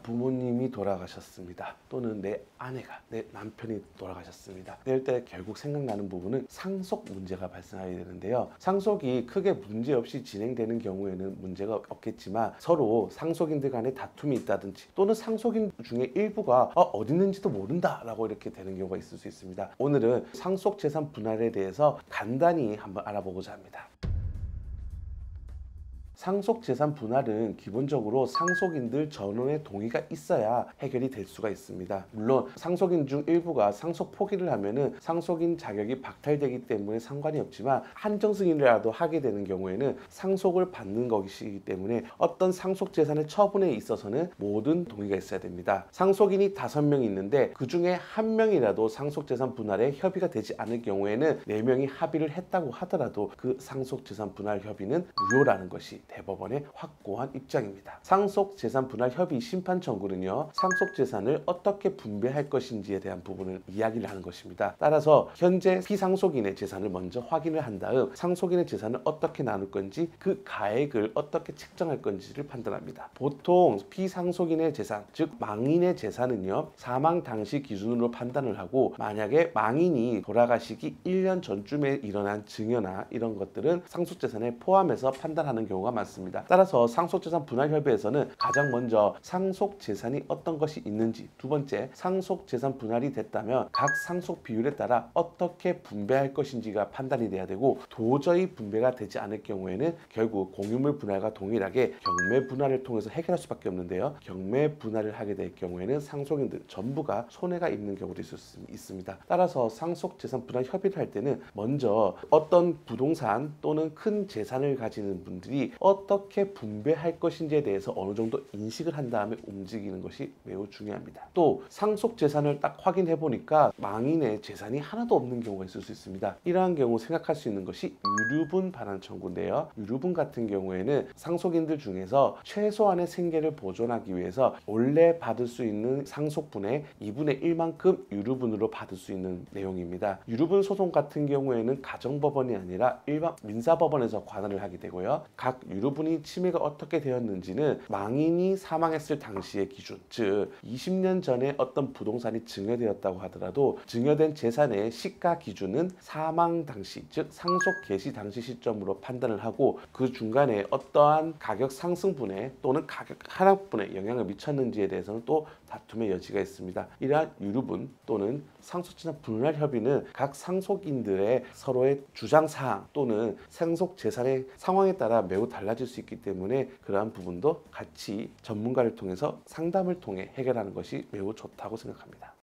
부모님이 돌아가셨습니다. 또는 내 아내가, 내 남편이 돌아가셨습니다. 이럴 때 결국 생각나는 부분은 상속 문제가 발생하게 되는데요. 상속이 크게 문제 없이 진행되는 경우에는 문제가 없겠지만 서로 상속인들 간에 다툼이 있다든지 또는 상속인 중에 일부가 어디 있는지도 모른다 라고 이렇게 되는 경우가 있을 수 있습니다. 오늘은 상속재산 분할에 대해서 간단히 한번 알아보고자 합니다. 상속재산 분할은 기본적으로 상속인들 전원의 동의가 있어야 해결이 될 수가 있습니다. 물론 상속인 중 일부가 상속 포기를 하면은 상속인 자격이 박탈되기 때문에 상관이 없지만 한정승인이라도 하게 되는 경우에는 상속을 받는 것이기 때문에 어떤 상속재산의 처분에 있어서는 모든 동의가 있어야 됩니다. 상속인이 5명이 있는데 그 중에 1명이라도 상속재산 분할에 협의가 되지 않을 경우에는 4명이 합의를 했다고 하더라도 그 상속재산 분할 협의는 무효라는 것이 대법원의 확고한 입장입니다. 상속재산 분할 협의 심판 청구는요, 상속재산을 어떻게 분배할 것인지에 대한 부분을 이야기를 하는 것입니다. 따라서 현재 피상속인의 재산을 먼저 확인을 한 다음 상속인의 재산을 어떻게 나눌 건지 그 가액을 어떻게 책정할 건지를 판단합니다. 보통 피상속인의 재산, 즉 망인의 재산은요, 사망 당시 기준으로 판단을 하고 만약에 망인이 돌아가시기 1년 전쯤에 일어난 증여나 이런 것들은 상속재산에 포함해서 판단하는 경우가 많습니다. 따라서 상속재산 분할 협의에서는 가장 먼저 상속재산이 어떤 것이 있는지, 두 번째 상속재산 분할이 됐다면 각 상속 비율에 따라 어떻게 분배할 것인지가 판단이 돼야 되고, 도저히 분배가 되지 않을 경우에는 결국 공유물 분할과 동일하게 경매 분할을 통해서 해결할 수밖에 없는데요. 경매 분할을 하게 될 경우에는 상속인들 전부가 손해가 있는 경우도 있을 수 있습니다. 따라서 상속재산 분할 협의를 할 때는 먼저 어떤 부동산 또는 큰 재산을 가지는 분들이 어떻게 분배할 것인지에 대해서 어느 정도 인식을 한 다음에 움직이는 것이 매우 중요합니다. 또 상속재산을 딱 확인해 보니까 망인의 재산이 하나도 없는 경우가 있을 수 있습니다. 이러한 경우 생각할 수 있는 것이 유류분 반환 청구인데요. 유류분 같은 경우에는 상속인들 중에서 최소한의 생계를 보존하기 위해서 원래 받을 수 있는 상속분의 2분의 1만큼 유류분으로 받을 수 있는 내용입니다. 유류분 소송 같은 경우에는 가정법원이 아니라 일반 민사법원에서 관할을 하게 되고요. 각 유류분이 침해가 어떻게 되었는지는 망인이 사망했을 당시의 기준, 즉 20년 전에 어떤 부동산이 증여되었다고 하더라도 증여된 재산의 시가 기준은 사망 당시, 즉 상속 개시 당시 시점으로 판단을 하고 그 중간에 어떠한 가격 상승분에 또는 가격 하락분에 영향을 미쳤는지에 대해서는 또 다툼의 여지가 있습니다. 이러한 유류분 또는 상속재산 분할 협의는 각 상속인들의 서로의 주장사항 또는 상속 재산의 상황에 따라 매우 달라질 수 있기 때문에 그러한 부분도 같이 전문가를 통해서 상담을 통해 해결하는 것이 매우 좋다고 생각합니다.